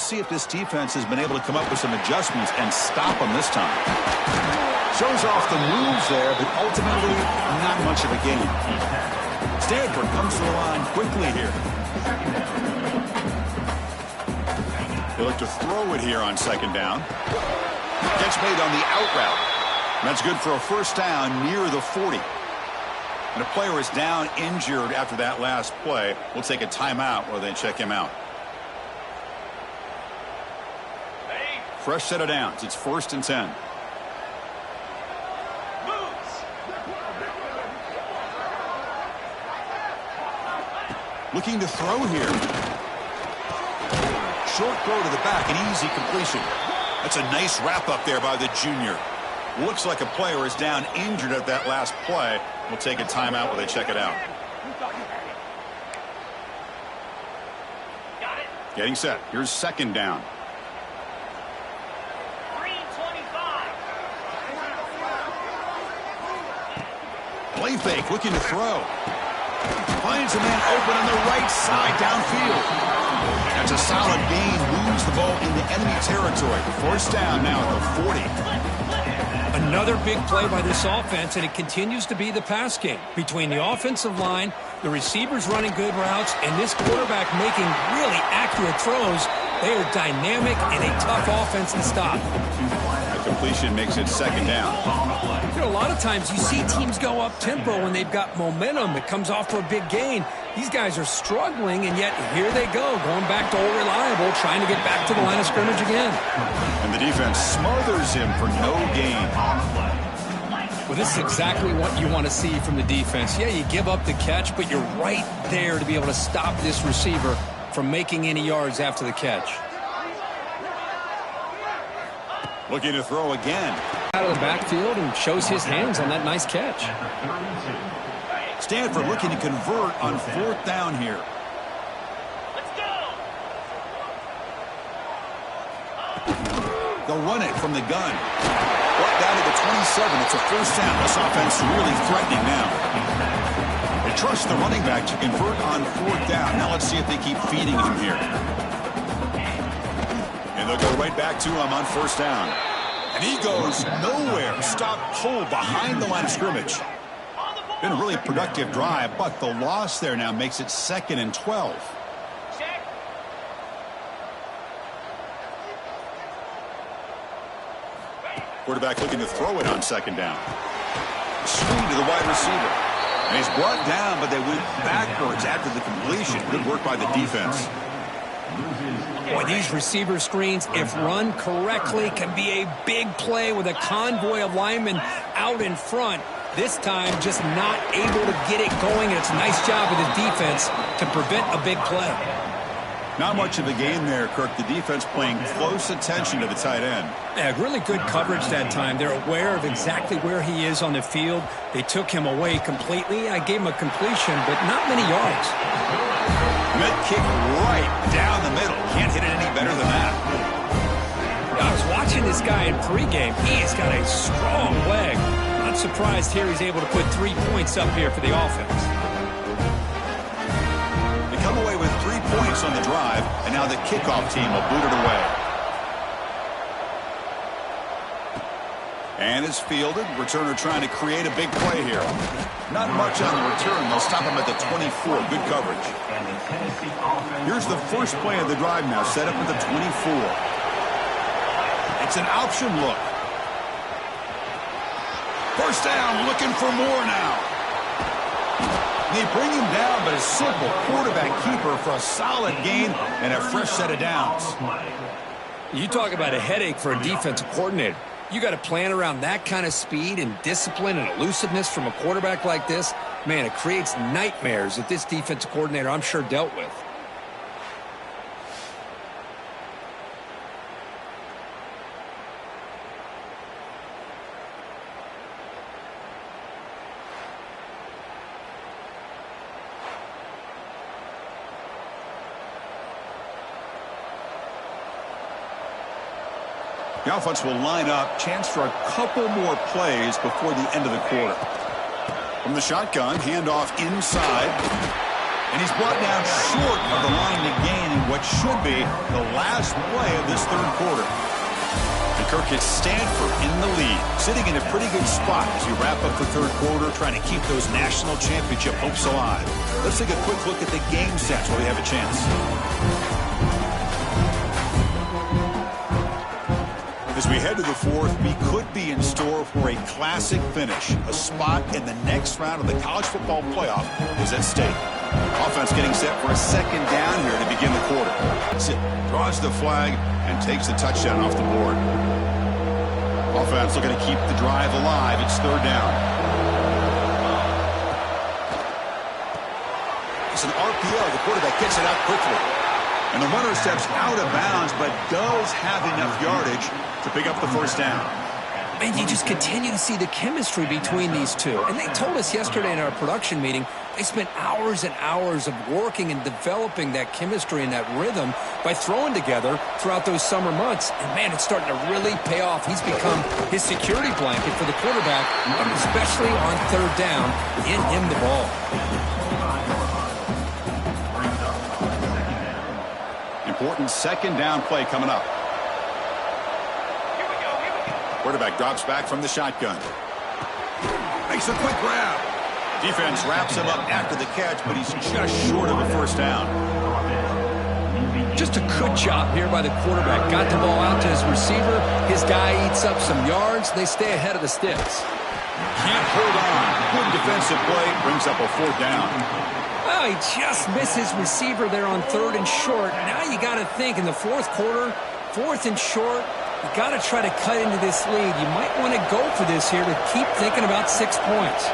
Let's see if this defense has been able to come up with some adjustments and stop them this time. Shows off the moves there, but ultimately not much of a gain. Stanford comes to the line quickly here. They look to throw it here on second down. Catch made on the out route. That's good for a first down near the 40. And a player is down injured after that last play. We'll take a timeout while they check him out. Fresh set of downs. It's 1st and 10. Looking to throw here. Short throw to the back, an easy completion. That's a nice wrap up there by the junior. Looks like a player is down injured at that last play. We'll take a timeout while they check it out. Getting set. Here's second down. Play fake, looking to throw. Finds a man open on the right side downfield. That's a solid gain. Moves the ball into enemy territory. First down now at the 40. Another big play by this offense, and it continues to be the pass game. Between the offensive line, the receivers running good routes, and this quarterback making really accurate throws, they are dynamic and a tough offense to stop. The completion makes it second down. You know, a lot of times you see teams go up-tempo when they've got momentum. It comes off for a big gain. These guys are struggling, and yet here they go, going back to old reliable, trying to get back to the line of scrimmage again. And the defense smothers him for no gain. Well, this is exactly what you want to see from the defense. Yeah, you give up the catch, but you're right there to be able to stop this receiver from making any yards after the catch. Looking to throw again. Out of the backfield and shows his hands on that nice catch. Stanford looking to convert on 4th down here. Let's go. They'll run it from the gun. Brought down to the 27. It's a first down. This offense really threatening now. They trust the running back to convert on 4th down. Now let's see if they keep feeding him here. And they'll go right back to him on 1st down. And he goes nowhere. Stop pull behind the line of scrimmage. Been a really productive drive, but the loss there now makes it 2nd and 12. Quarterback looking to throw it on 2nd down. Screen to the wide receiver. And he's brought down, but they went backwards after the completion. Good work by the defense. Boy, these receiver screens, if run correctly, can be a big play with a convoy of linemen out in front. This time, just not able to get it going, and it's a nice job of the defense to prevent a big play. Not much of a gain there, Kirk. The defense paying close attention to the tight end. Yeah, really good coverage that time. They're aware of exactly where he is on the field. They took him away completely. I gave him a completion, but not many yards. Mid kick right down the middle. Can't hit it any better than that. I was watching this guy in pregame. He has got a strong leg. Not surprised here he's able to put 3 points up here for the offense. They come away with 3 points on the drive, and now the kickoff team will boot it away. And it's fielded. Returner trying to create a big play here. Not much on the return. They'll stop him at the 24. Good coverage. Here's the first play of the drive now, set up at the 24. It's an option look. First down, looking for more now. They bring him down, but a simple quarterback keeper for a solid gain and a fresh set of downs. You talk about a headache for a defensive coordinator. You got to plan around that kind of speed and discipline and elusiveness from a quarterback like this. Man, it creates nightmares that this defensive coordinator, I'm sure, dealt with. The offense will line up. Chance for a couple more plays before the end of the quarter. From the shotgun, handoff inside. And he's brought down short of the line to gain in what should be the last play of this third quarter. And Kirk gets Stanford in the lead, sitting in a pretty good spot as we wrap up the third quarter, trying to keep those national championship hopes alive. Let's take a quick look at the game stats while we have a chance. As we head to the fourth, we could be in store for a classic finish. A spot in the next round of the college football playoff is at stake. Offense getting set for a second down here to begin the quarter. Draws the flag and takes the touchdown off the board. Offense looking to keep the drive alive. It's third down. It's an RPO. The quarterback gets it out quickly. And the runner steps out of bounds, but does have enough yardage to pick up the first down. And you just continue to see the chemistry between these two. And they told us yesterday in our production meeting, they spent hours and hours of working and developing that chemistry and that rhythm by throwing together throughout those summer months. And, man, it's starting to really pay off. He's become his security blanket for the quarterback, and especially on third down, get him the ball. Important second down play coming up. Quarterback drops back from the shotgun. Makes a quick grab. Defense wraps him up after the catch, but he's just short of a first down. Just a good job here by the quarterback. Got the ball out to his receiver. His guy eats up some yards. They stay ahead of the sticks. Can't hold on. Good defensive play. Brings up a fourth down. Well, he just missed his receiver there on third and short. Now you got to think in the fourth quarter, fourth and short, you got to try to cut into this lead. You might want to go for this here to keep thinking about 6 points.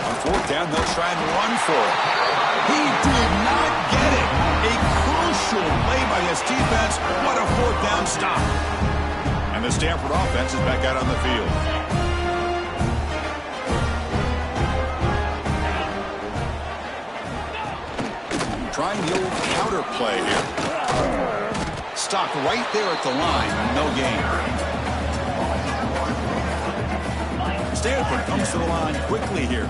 On fourth down, they'll try and run for it. He did not get it. A crucial play by this defense. What a fourth down stop. And the Stanford offense is back out on the field. Trying the old counter play here. Stopped right there at the line. No gain. Stanford comes to the line quickly here.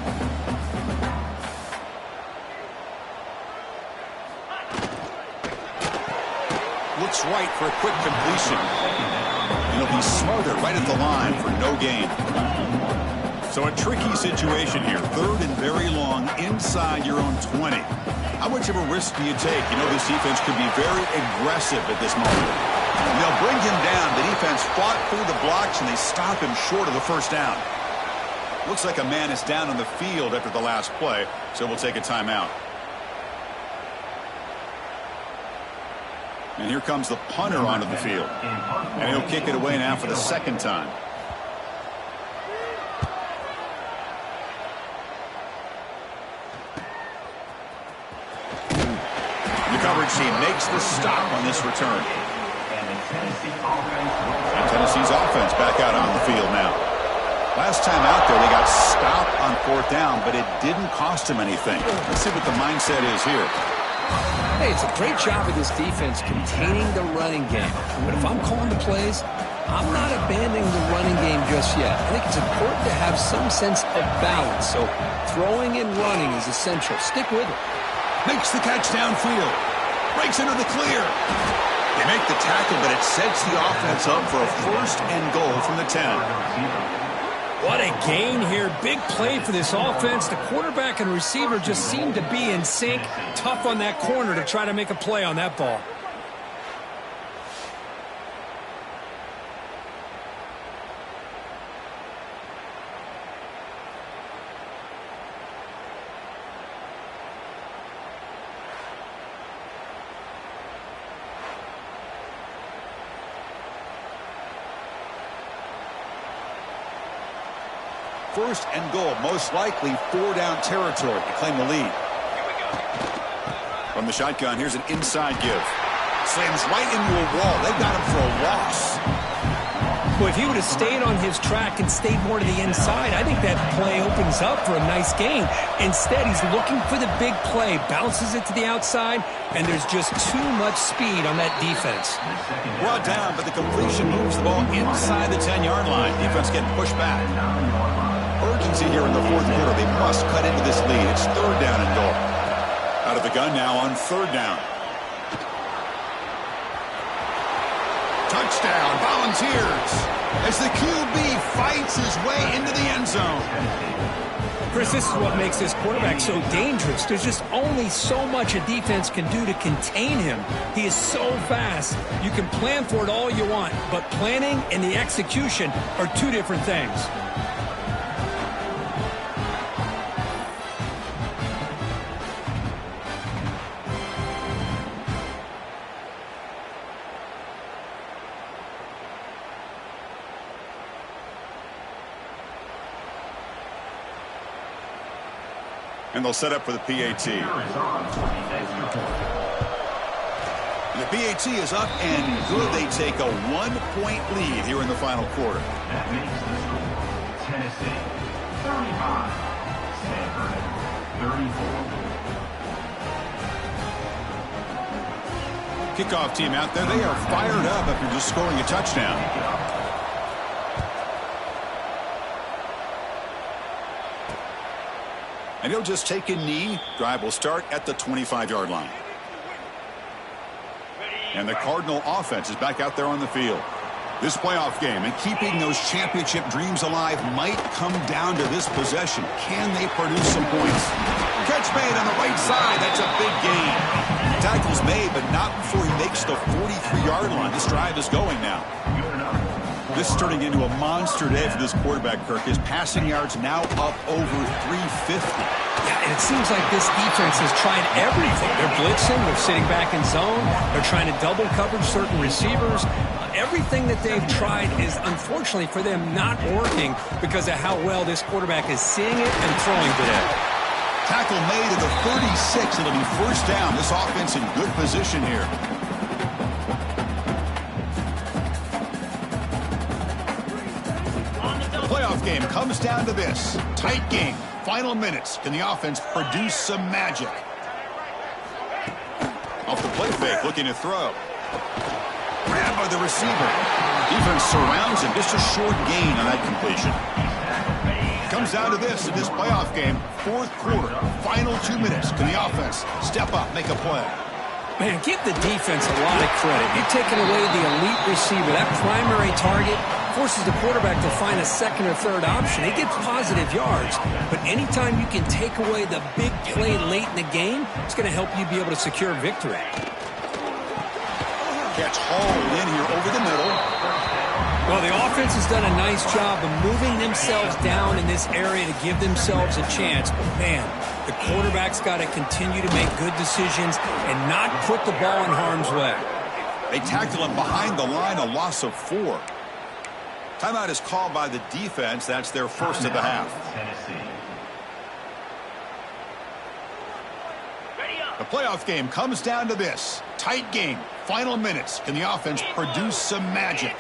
Looks right for a quick completion. And he'll be smothered right at the line for no gain. So a tricky situation here. Third and very long inside your own 20. How much of a risk do you take? You know this defense could be very aggressive at this moment. And they'll bring him down. The defense fought through the blocks, and they stop him short of the first down. Looks like a man is down on the field after the last play, so we'll take a timeout. And here comes the punter onto the field. And he'll kick it away now for the second time. The coverage team makes the stop on this return. And Tennessee's offense back out on the field now. Last time out there, they got stopped on fourth down, but it didn't cost them anything. Let's see what the mindset is here. Hey, it's a great job of this defense containing the running game. But if I'm calling the plays, I'm not abandoning the running game just yet. I think it's important to have some sense of balance. So throwing and running is essential. Stick with it. Makes the catch downfield. Breaks into the clear. They make the tackle, but it sets the offense up for a first and goal from the 10. What a gain here. Big play for this offense. The quarterback and receiver just seem to be in sync. Tough on that corner to try to make a play on that ball. First and goal, most likely four-down territory to claim the lead. From the shotgun, here's an inside give. Slams right into a wall. They've got him for a loss. Well, if he would have stayed on his track and stayed more to the inside, I think that play opens up for a nice gain. Instead, he's looking for the big play, bounces it to the outside, and there's just too much speed on that defense. Brought down, but the completion moves the ball inside the 10-yard line. Defense getting pushed back. Urgency here in the fourth quarter. They must cut into this lead. It's third down and goal. With the gun now on 3rd down. Touchdown, Volunteers, as the QB fights his way into the end zone. Chris, this is what makes this quarterback so dangerous. There's just only so much a defense can do to contain him. He is so fast. You can plan for it all you want, but planning and the execution are two different things. And they'll set up for the PAT. The PAT is up and good. They take a 1-point lead here in the final quarter. That makes the score Tennessee 35, Stanford 34. Kickoff team out there. They are fired up after just scoring a touchdown. And he'll just take a knee. Drive will start at the 25-yard line. And the Cardinal offense is back out there on the field. This playoff game and keeping those championship dreams alive might come down to this possession. Can they produce some points? Catch made on the right side. That's a big gain. Tackle's made, but not before he makes the 43-yard line. This drive is going now. This is turning into a monster day for this quarterback, Kirk. His passing yards now up over 350. Yeah, and it seems like this defense has tried everything. They're blitzing, they're sitting back in zone, they're trying to double coverage certain receivers. Everything that they've tried is, unfortunately for them, not working because of how well this quarterback is seeing it and throwing today. Tackle made at the 36. It'll be 1st down. This offense in good position here. Playoff game comes down to this. Tight game. Final minutes. Can the offense produce some magic? Off the play fake, looking to throw. Grabbed by the receiver. Defense surrounds him. Just a short gain on that completion. Comes down to this in this playoff game. 4th quarter. Final 2 minutes. Can the offense step up, make a play? Man, give the defense a lot of credit. You're taking away the elite receiver. That primary target forces the quarterback to find a 2nd or 3rd option. He gets positive yards, but anytime you can take away the big play late in the game, it's going to help you be able to secure victory. Catch hauled in here over the middle. Well, the offense has done a nice job of moving themselves down in this area to give themselves a chance. But, man, the quarterback's got to continue to make good decisions and not put the ball in harm's way. They tackle him behind the line, a loss of 4. Timeout is called by the defense. That's their 1st of the half. The playoff game comes down to this. Tight game. Final minutes. Can the offense produce some magic?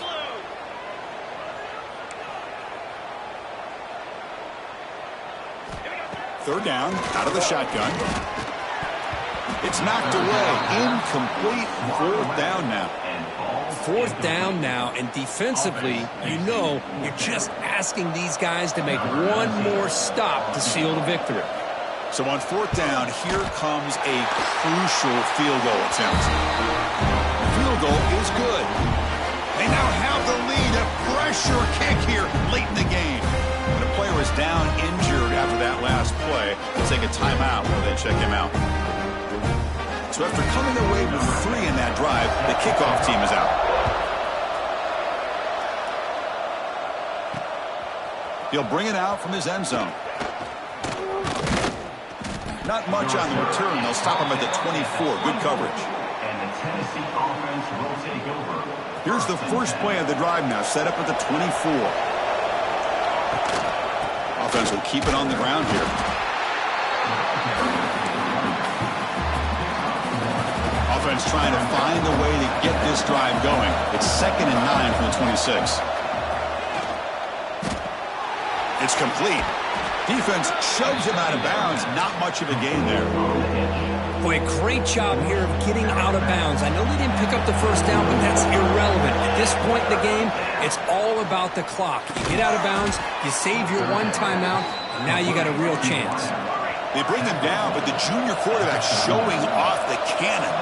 Third down, out of the shotgun. It's knocked away. Incomplete. 4th down now. 4th down now, and defensively, you know, you're just asking these guys to make one more stop to seal the victory. So on 4th down, here comes a crucial field goal attempt. The field goal is good. They now have the lead. A pressure kick here late in the game. But a player is down injured after that last play. They'll take a timeout while they check him out. So after coming away with 3 in that drive, the kickoff team is out. He'll bring it out from his end zone. Not much on the return. They'll stop him at the 24. Good coverage. And the Tennessee offense will take over. Here's the first play of the drive now, set up at the 24. Offense will keep it on the ground here. Offense trying to find a way to get this drive going. It's 2nd and 9 from the 26. It's complete. Defense shoves him out of bounds. Not much of a gain there. Boy, great job here of getting out of bounds. I know they didn't pick up the 1st down, but that's irrelevant. At this point in the game, it's all about the clock. You get out of bounds, you save your 1 timeout, and now you got a real chance. They bring him down, but the junior quarterback showing off the cannon.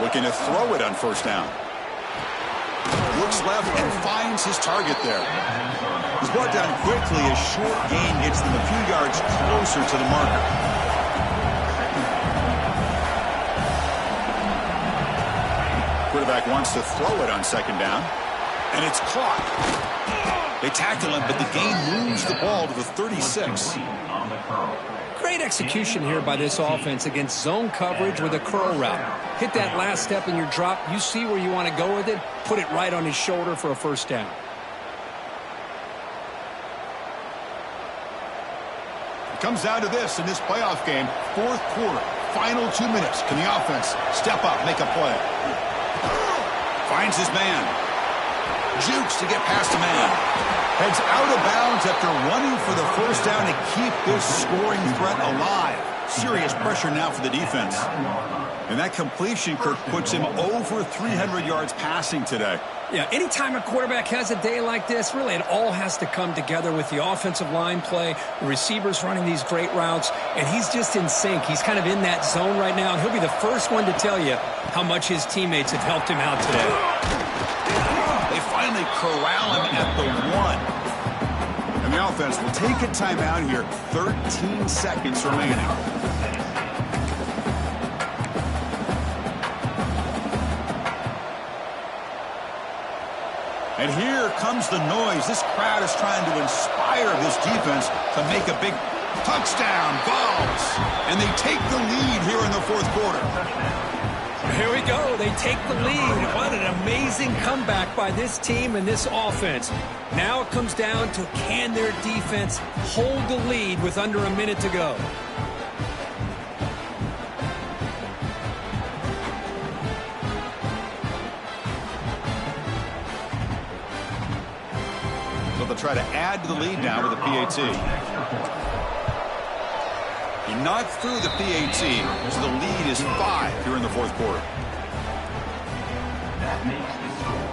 Looking to throw it on first down. Looks left and finds his target there. He's brought down quickly. A short gain gets them a few yards closer to the marker. Quarterback wants to throw it on second down, and it's caught. They tackle him, but the gain moves the ball to the 36. Great execution here by this offense against zone coverage with a curl route. Hit that last step in your drop. You see where you want to go with it. Put it right on his shoulder for a first down. It comes down to this in this playoff game. Fourth quarter, final 2 minutes. Can the offense step up, make a play? Finds his man. Jukes to get past a man. Heads out of bounds after running for the first down to keep this scoring threat alive. Serious pressure now for the defense. And that completion, Kirk, puts him over 300 yards passing today. Yeah, anytime a quarterback has a day like this, really it all has to come together with the offensive line play, the receivers running these great routes, and he's just in sync. He's kind of in that zone right now, and he'll be the first one to tell you how much his teammates have helped him out today. They finally corral him at the 1. And the offense will take a timeout here. 13 seconds remaining. And here comes the noise. This crowd is trying to inspire this defense to make a big touchdown. Balls. And they take the lead here in the fourth quarter. Here we go. They take the lead. What an amazing comeback by this team and this offense. Now it comes down to can their defense hold the lead with under a minute to go. So they'll try to add to the lead now with a PAT. He knocked through the PAT, so the lead is 5 here in the fourth quarter. That makes the score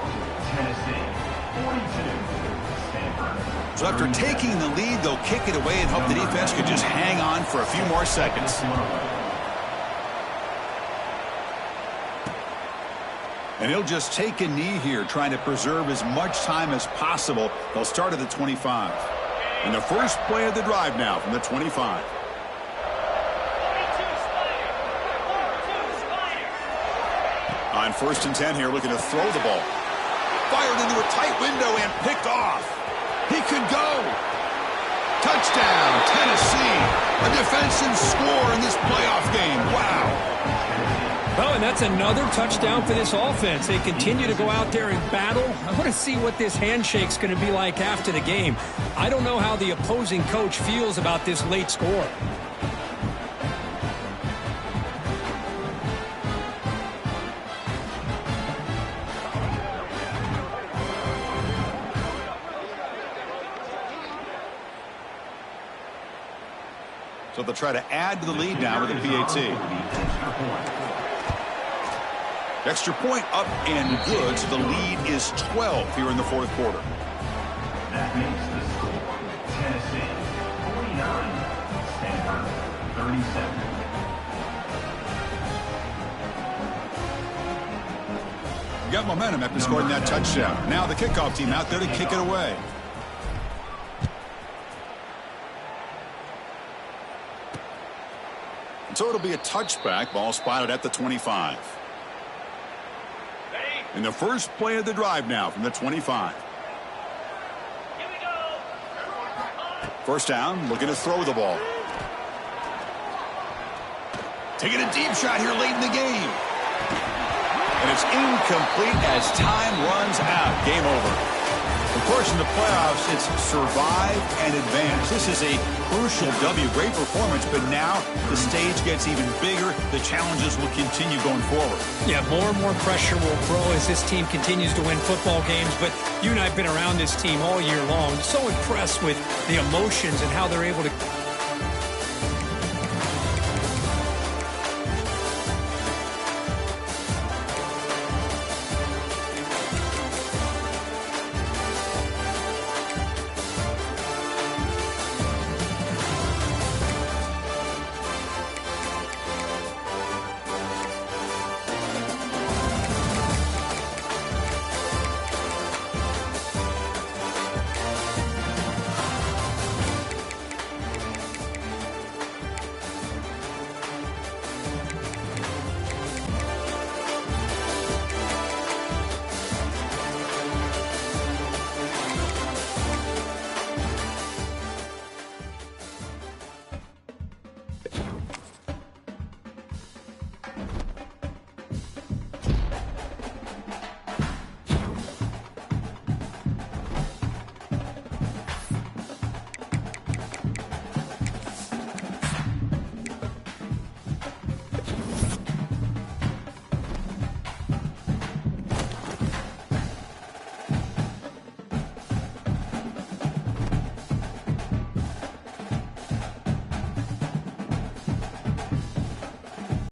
Tennessee 42, Stanford. So after taking the lead, they'll kick it away and hope the defense could just hang on for a few more seconds. And he'll just take a knee here, trying to preserve as much time as possible. They'll start at the 25. And the first play of the drive now from the 25. On 1st and 10 here, looking to throw the ball. Fired into a tight window and picked off. He could go. Touchdown, Tennessee. A defensive score in this playoff game. Wow. Oh, and that's another touchdown for this offense. They continue to go out there and battle. I want to see what this handshake's going to be like after the game. I don't know how the opposing coach feels about this late score. So they'll try to add to the lead now with a PAT. Extra point up and good, so the lead is 12 here in the fourth quarter. That makes the score Tennessee 49, Stanford 37. You got momentum after scoring that touchdown. Now the kickoff team out there to kick it away. And so it'll be a touchback, ball spotted at the 25. In the first play of the drive now from the 25. Here we go. First down, looking to throw the ball. Taking a deep shot here late in the game. And it's incomplete as time runs out. Game over. Of course, in the playoffs, it's survive and advance. This is a crucial W. Great performance, but now the stage gets even bigger. The challenges will continue going forward. Yeah, more and more pressure will grow as this team continues to win football games. But you and I have been around this team all year long. So impressed with the emotions and how they're able to